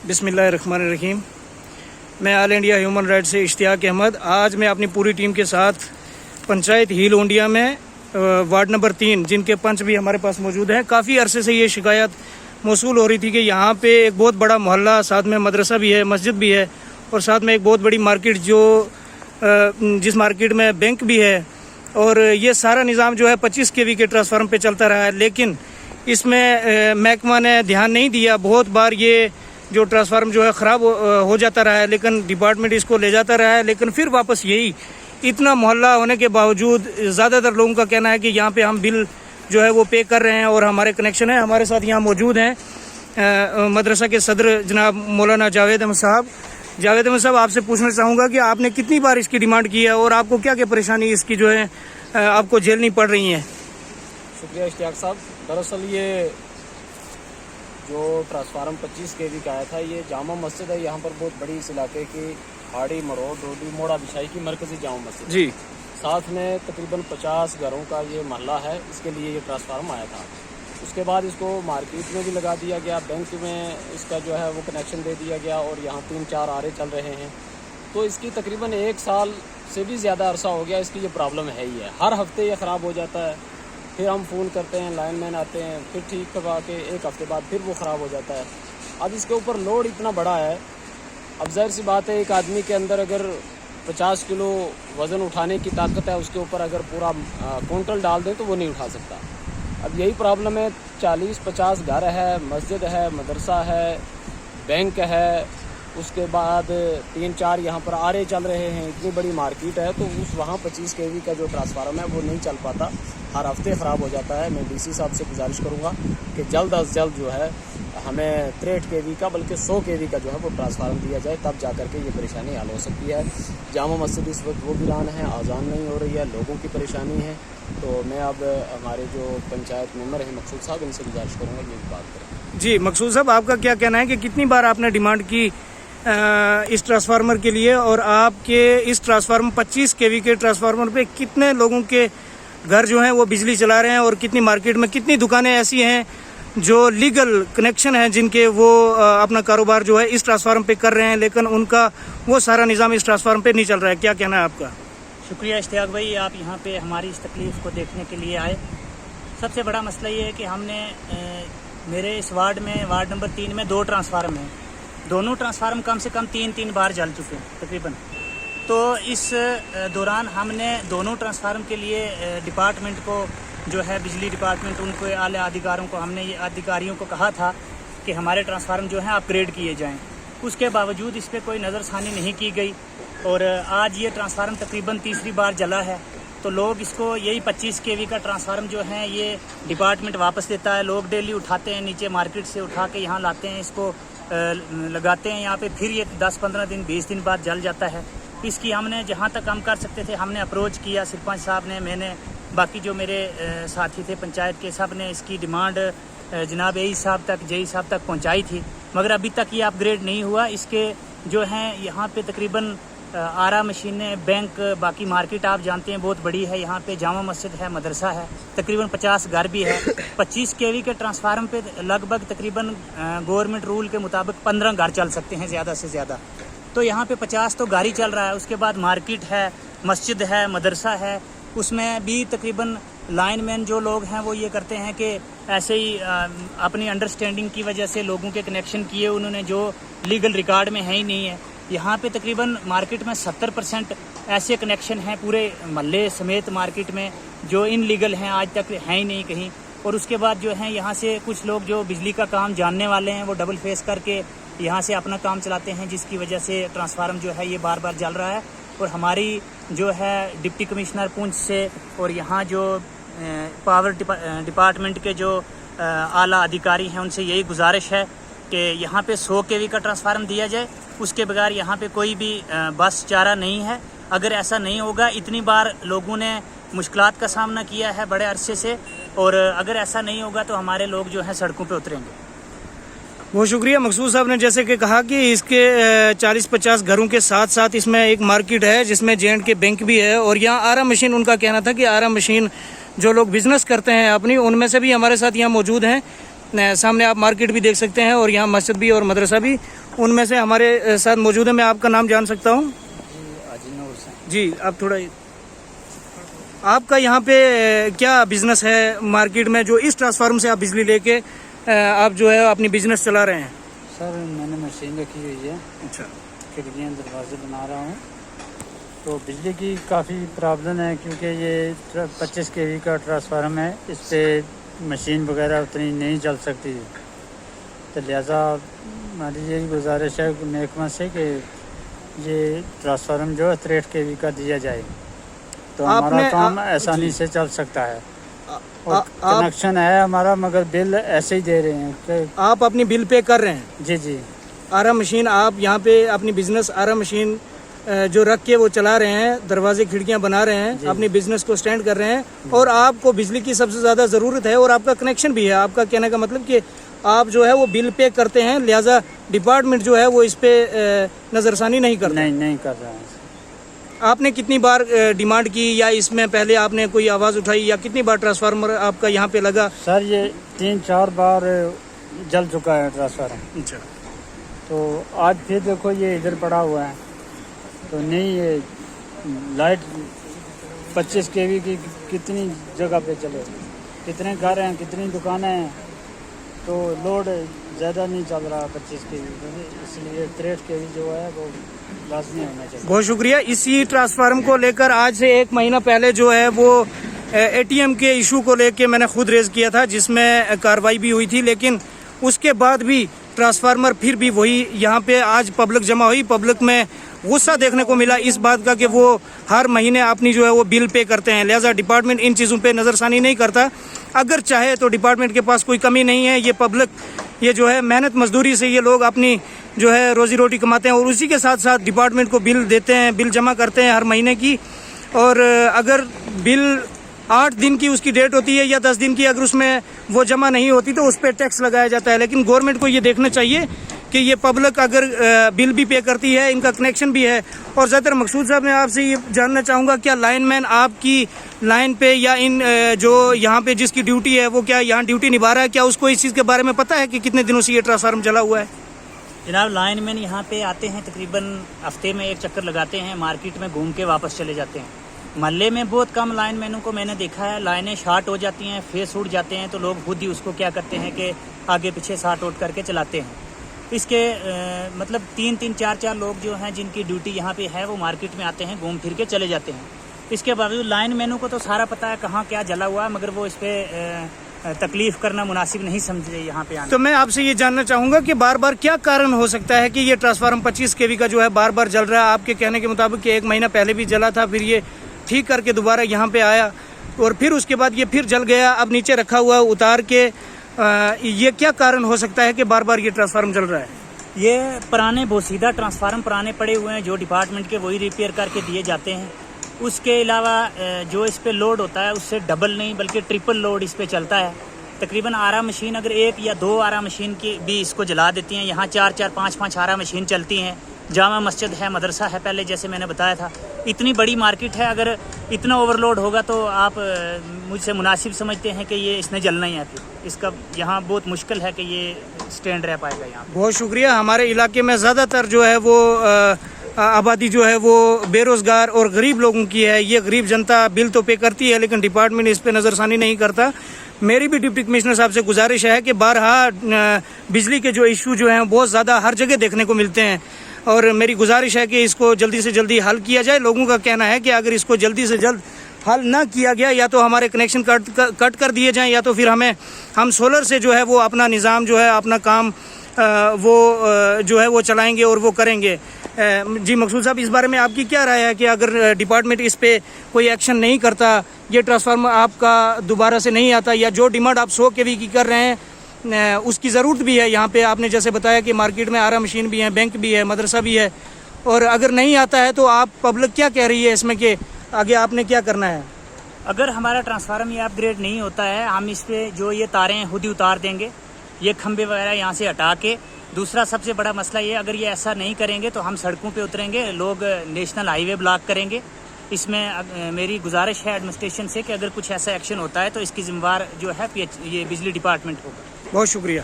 बिस्मिल्लाहिर्रहमानिर्रहीम। मैं all India human rights से इश्तियाक अहमद। आज मैं अपनी पूरी टीम के साथ पंचायत हील ओंडिया में वार्ड नंबर 3, जिनके पंच भी हमारे पास मौजूद हैं। काफ़ी अरसे से ये शिकायत मौसूल हो रही थी कि यहाँ पे एक बहुत बड़ा मोहल्ला, साथ में मदरसा भी है, मस्जिद भी है और साथ में एक बहुत बड़ी मार्केट जिस मार्केट में बैंक भी है, और ये सारा निज़ाम जो है 25 kV के ट्रांसफार्मर पे चलता रहा है। लेकिन इसमें महकमा ने ध्यान नहीं दिया। बहुत बार ये जो ट्रांसफार्मर जो है ख़राब हो जाता रहा है, लेकिन डिपार्टमेंट इसको ले जाता रहा है, लेकिन फिर वापस यही। इतना मोहल्ला होने के बावजूद ज़्यादातर लोगों का कहना है कि यहाँ पे हम बिल जो है वो पे कर रहे हैं और हमारे कनेक्शन है। हमारे साथ यहाँ मौजूद हैं मदरसा के सदर जनाब मौलाना जावेद अहमद साहब। जावेद अहमद साहब, आपसे पूछना चाहूँगा कि आपने कितनी बार इसकी डिमांड की है और आपको क्या क्या परेशानी इसकी जो है आपको झेलनी पड़ रही है? शुक्रिया इश्तियाक साहब। दरअसल ये जो ट्रांसफार्मर 25 kV का आया था, ये जामा मस्जिद है। यहाँ पर बहुत बड़ी इस इलाके की हाड़ी मरोड़ रोडी मोड़ा बिछाई की मरकजी जामा मस्जिद जी। साथ में तकरीबन 50 घरों का ये मोहल्ला है। इसके लिए ये ट्रांसफार्मर आया था। उसके बाद इसको मार्केट में भी लगा दिया गया, बैंक में इसका जो है वो कनेक्शन दे दिया गया और यहाँ 3-4 आरे चल रहे हैं। तो इसकी तकरीबन 1 साल से भी ज़्यादा अरसा हो गया इसकी ये प्रॉब्लम है ही है। हर हफ्ते ये ख़राब हो जाता है, फिर हम फ़ोन करते हैं, लाइनमैन आते हैं, फिर ठीक करवा के 1 हफ्ते बाद फिर वो ख़राब हो जाता है। अब इसके ऊपर लोड इतना बड़ा है, अब ज़ाहिर सी बात है एक आदमी के अंदर अगर 50 किलो वज़न उठाने की ताकत है, उसके ऊपर अगर पूरा कुंटल डाल दें तो वो नहीं उठा सकता। अब यही प्रॉब्लम है। 40-50 घर है, मस्जिद है, मदरसा है, बैंक है, उसके बाद 3-4 यहाँ पर आरे चल रहे हैं, इतनी बड़ी मार्केट है। तो उस वहाँ 25 kV का जो ट्रांसफार्मर है वो नहीं चल पाता, हर हफ्ते ख़राब हो जाता है। मैं डीसी साहब से गुजारिश करूँगा कि जल्द अज जल्द जो है हमें 63 kV का बल्कि 100 kV का जो है वो ट्रांसफार्मर दिया जाए, तब जा कर के ये परेशानी हल हो सकती है। जामा मस्जिद इस वक्त वो वीरान है, आज़ान नहीं हो रही है, लोगों की परेशानी है। तो मैं अब हमारे जो पंचायत मेंबर हैं मकसूद साहब, इनसे गुजारिश करूँगा ये बात करें। जी मकसूद साहब, आपका क्या कहना है कि कितनी बार आपने डिमांड की इस ट्रांसफार्मर के लिए, और आपके इस ट्रांसफार्मर 25 kV के ट्रांसफार्मर पे कितने लोगों के घर जो हैं वो बिजली चला रहे हैं, और कितनी मार्केट में कितनी दुकानें ऐसी हैं जो लीगल कनेक्शन हैं जिनके वो अपना कारोबार जो है इस ट्रांसफार्मर पे कर रहे हैं, लेकिन उनका वो सारा निज़ाम इस ट्रांसफार्मर पे नहीं चल रहा है? क्या कहना है आपका? शुक्रिया इश्तियाक भाई, आप यहाँ पे हमारी इस तकलीफ़ को देखने के लिए आए। सबसे बड़ा मसला ये है कि हमने मेरे इस वार्ड में, वार्ड नंबर 3 में 2 ट्रांसफार्मर हैं। दोनों ट्रांसफार्मर कम से कम 3-3 बार जल चुके हैं तकरीबन। तो इस दौरान हमने दोनों ट्रांसफार्मर के लिए डिपार्टमेंट को जो है बिजली डिपार्टमेंट, उनको आले अधिकारियों को हमने ये अधिकारियों को कहा था कि हमारे ट्रांसफार्मर जो हैं अपग्रेड किए जाएं। उसके बावजूद इस पर कोई नज़रसानी नहीं की गई और आज ये ट्रांसफार्मर तकरीबन तीसरी बार जला है। तो लोग इसको, यही 25 kV का ट्रांसफार्मर जो है ये डिपार्टमेंट वापस देता है। लोग डेली उठाते हैं, नीचे मार्केट से उठा के यहाँ लाते हैं, इसको लगाते हैं यहाँ पे, फिर ये 10-15 दिन 20 दिन बाद जल जाता है। इसकी हमने जहाँ तक हम कर सकते थे हमने अप्रोच किया, सरपंच साहब ने, मैंने, बाकी जो मेरे साथी थे पंचायत के, सब ने इसकी डिमांड जनाब एई साहब तक, जेई साहब तक पहुँचाई थी, मगर अभी तक ये अपग्रेड नहीं हुआ। इसके जो हैं यहाँ पे तकरीबन आरा मशीनें, बैंक, बाकी मार्केट आप जानते हैं बहुत बड़ी है। यहाँ पे जामा मस्जिद है, मदरसा है, तकरीबन 50 घर भी है। 25 kV के ट्रांसफार्मर पे लगभग तकरीबन गवर्नमेंट रूल के मुताबिक 15 घर चल सकते हैं ज़्यादा से ज़्यादा। तो यहाँ पे 50 तो गाड़ी चल रहा है। उसके बाद मार्केट है, मस्जिद है, मदरसा है, उसमें भी तकरीबन लाइनमैन जो लोग हैं वो ये करते हैं कि ऐसे ही अपनी अंडरस्टैंडिंग की वजह से लोगों के कनेक्शन किए उन्होंने, जो लीगल रिकॉर्ड में है ही नहीं है। यहाँ पे तकरीबन मार्केट में 70% ऐसे कनेक्शन हैं पूरे महल्ले समेत मार्केट में जो इनलीगल हैं, आज तक हैं ही नहीं कहीं। और उसके बाद जो हैं यहाँ से कुछ लोग जो बिजली का काम जानने वाले हैं वो डबल फेस करके यहाँ से अपना काम चलाते हैं, जिसकी वजह से ट्रांसफार्मर जो है ये बार बार जल रहा है। और हमारी जो है डिप्टी कमिश्नर पुंछ से और यहाँ जो पावर डिपार्टमेंट के जो आला अधिकारी हैं उनसे यही गुजारिश है कि यहाँ पे 100 kV का ट्रांसफार्मर दिया जाए। उसके बगैर यहाँ पे कोई भी बस चारा नहीं है। अगर ऐसा नहीं होगा, इतनी बार लोगों ने मुश्किलात का सामना किया है बड़े अरसे से, और अगर ऐसा नहीं होगा तो हमारे लोग जो हैं सड़कों पे उतरेंगे। बहुत शुक्रिया मकसूद साहब ने जैसे कि कहा कि इसके 40-50 घरों के साथ साथ इसमें एक मार्केट है जिसमें J&K बैंक भी है, और यहाँ आरा मशीन, उनका कहना था कि आरा मशीन जो लोग बिजनेस करते हैं अपनी, उनमें से भी हमारे साथ यहाँ मौजूद हैं। सामने आप मार्केट भी देख सकते हैं और यहाँ मस्जिद भी और मदरसा भी, उनमें से हमारे साथ मौजूद है। मैं आपका नाम जान सकता हूँ? जी, आप थोड़ा, आपका यहाँ पे क्या बिजनेस है मार्केट में, जो इस ट्रांसफार्मर से आप बिजली लेके आप जो है अपनी बिजनेस चला रहे हैं? सर मैंने मशीन रखी हुई है, अच्छा, खिड़कियाँ दरवाजे बना रहा हूँ। तो बिजली की काफ़ी प्रॉब्लम है क्योंकि ये 25 kV का ट्रांसफार्मर है, इस पर मशीन वगैरह उतनी नहीं चल सकती। तो लिहाजा हमारी यही गुजारिश है महकमा से कि ये ट्रांसफार्मर जो है 63 kV का दिया जाए, तो हमारा काम आसानी से चल सकता है। और कनेक्शन है हमारा, मगर बिल ऐसे ही दे रहे हैं कि आप अपनी बिल पे कर रहे हैं? जी जी। आरा मशीन आप यहाँ पे अपनी बिजनेस आरा मशीन जो रख के वो चला रहे हैं, दरवाजे खिड़कियाँ बना रहे हैं, अपनी बिजनेस को स्टैंड कर रहे हैं, और आपको बिजली की सबसे ज़्यादा ज़रूरत है और आपका कनेक्शन भी है। आपका कहने का मतलब कि आप जो है वो बिल पे करते हैं, लिहाजा डिपार्टमेंट जो है वो इस पे नज़रसानी नहीं करता। नहीं कर रहा है। आपने कितनी बार डिमांड की, या इसमें पहले आपने कोई आवाज़ उठाई, या कितनी बार ट्रांसफार्मर आपका यहाँ पे लगा? सर ये 3-4 बार जल चुका है ट्रांसफार्मर। अच्छा, तो आज फिर देखो ये इधर पड़ा हुआ है, तो नहीं ये लाइट 25 kV की कितनी जगह पे चले, कितने घर हैं, कितनी दुकानें हैं, तो लोड ज़्यादा नहीं चल रहा 25 kV, इसलिए 63 kV जो है वो लाजमी होना चाहिए। बहुत शुक्रिया। इसी ट्रांसफार्मर को लेकर आज से 1 महीना पहले जो है वो ATM के इशू को लेकर मैंने खुद रेज किया था, जिसमें कार्रवाई भी हुई थी, लेकिन उसके बाद भी ट्रांसफार्मर फिर भी वही यहाँ पे आज पब्लिक जमा हुई। पब्लिक में गुस्सा देखने को मिला इस बात का कि वो हर महीने अपनी जो है वो बिल पे करते हैं, लिहाजा डिपार्टमेंट इन चीज़ों पे नज़रसानी नहीं करता। अगर चाहे तो डिपार्टमेंट के पास कोई कमी नहीं है, ये पब्लिक ये जो है मेहनत मजदूरी से ये लोग अपनी जो है रोजी रोटी कमाते हैं, और उसी के साथ साथ डिपार्टमेंट को बिल देते हैं, बिल जमा करते हैं हर महीने की। और अगर बिल 8 दिन की उसकी डेट होती है या 10 दिन की, अगर उसमें वो जमा नहीं होती तो उस पर टैक्स लगाया जाता है। लेकिन गवर्नमेंट को ये देखना चाहिए कि ये पब्लिक अगर बिल भी पे करती है, इनका कनेक्शन भी है। और ज़्यादातर मकसूद साहब, मैं आपसे ये जानना चाहूँगा, क्या लाइनमैन आपकी लाइन पे या इन जो यहाँ पे जिसकी ड्यूटी है वो क्या यहाँ ड्यूटी निभा रहा है, क्या उसको इस चीज़ के बारे में पता है कि कितने दिनों से ये ट्रांसफार्मर जला हुआ है? जनाब, लाइनमैन यहाँ पे आते हैं, तकरीबन हफ्ते में 1 चक्कर लगाते हैं, मार्केट में घूम के वापस चले जाते हैं। महल्ले में बहुत कम लाइनमैनों को मैंने देखा है, लाइनें शार्ट हो जाती हैं, फेस उड़ जाते हैं, तो लोग खुद ही उसको क्या करते हैं कि आगे पीछे शार्ट आउट करके चलाते हैं। इसके मतलब 3-3, 4-4 लोग जो हैं जिनकी ड्यूटी यहाँ पे है वो मार्केट में आते हैं, घूम फिर के चले जाते हैं। इसके बावजूद लाइनमैनों को तो सारा पता है कहाँ क्या जला हुआ है, मगर वो इस पर तकलीफ करना मुनासिब नहीं समझे यहाँ पे आना। तो मैं आपसे ये जानना चाहूँगा कि बार बार क्या कारण हो सकता है कि ये ट्रांसफार्मर 25 kV का जो है बार बार जल रहा है? आपके कहने के मुताबिक कि 1 महीना पहले भी जला था, फिर ये ठीक करके दोबारा यहाँ पे आया, और फिर उसके बाद ये फिर जल गया, अब नीचे रखा हुआ उतार के। ये क्या कारण हो सकता है कि बार बार ये ट्रांसफार्मर जल रहा है? ये पुराने बोसीदा ट्रांसफार्मर पुराने पड़े हुए हैं जो डिपार्टमेंट के, वही रिपेयर करके दिए जाते हैं। उसके अलावा जो इस पे लोड होता है उससे डबल नहीं बल्कि ट्रिपल लोड इस पे चलता है। तकरीबन आरा मशीन अगर 1 या 2 आरा मशीन की भी इसको जला देती हैं। यहाँ 4-4, 5-5 आरा मशीन चलती हैं। जामा मस्जिद है, मदरसा है, पहले जैसे मैंने बताया था। इतनी बड़ी मार्केट है, अगर इतना ओवरलोड होगा तो आप मुझसे मुनासिब समझते हैं कि ये इसने जलना ही है, फिर इसका यहाँ बहुत मुश्किल है कि ये स्टैंड रह पाएगा यहाँ। बहुत शुक्रिया। हमारे इलाके में ज़्यादातर जो है वो आबादी जो है वो बेरोज़गार और गरीब लोगों की है। ये गरीब जनता बिल तो पे करती है, लेकिन डिपार्टमेंट इस पर नज़रसानी नहीं करता। मेरी भी डिप्टी कमिश्नर साहब से गुजारिश है कि बारहा बिजली के जो इशू जो हैं बहुत ज़्यादा हर जगह देखने को मिलते हैं, और मेरी गुजारिश है कि इसको जल्दी से जल्दी हल किया जाए। लोगों का कहना है कि अगर इसको जल्दी से जल्द हल ना किया गया, या तो हमारे कनेक्शन कट कर दिए जाएं, या तो फिर हम सोलर से जो है वो अपना निज़ाम जो है अपना काम वो जो है वो चलाएंगे और वो करेंगे। जी मकसूद साहब, इस बारे में आपकी क्या राय है कि अगर डिपार्टमेंट इस पे कोई एक्शन नहीं करता, ये ट्रांसफार्मर आपका दोबारा से नहीं आता, या जो डिमांड आप 100 kV की कर रहे हैं उसकी ज़रूरत भी है यहाँ पे, आपने जैसे बताया कि मार्केट में आरा मशीन भी है, बैंक भी है, मदरसा भी है, और अगर नहीं आता है तो आप पब्लिक क्या कह रही है इसमें कि आगे आपने क्या करना है? अगर हमारा ट्रांसफार्मर ये अपग्रेड नहीं होता है, हम इस पे जो ये तारें हैं खुद ही उतार देंगे, ये खंबे वगैरह यहाँ से हटा के। दूसरा सबसे बड़ा मसला ये, अगर ये ऐसा नहीं करेंगे तो हम सड़कों पे उतरेंगे, लोग नेशनल हाईवे ब्लॉक करेंगे। इसमें मेरी गुजारिश है एडमिनिस्ट्रेशन से कि अगर कुछ ऐसा एक्शन होता है तो इसकी जिम्मेवार जो है ये बिजली डिपार्टमेंट होगा। बहुत शुक्रिया।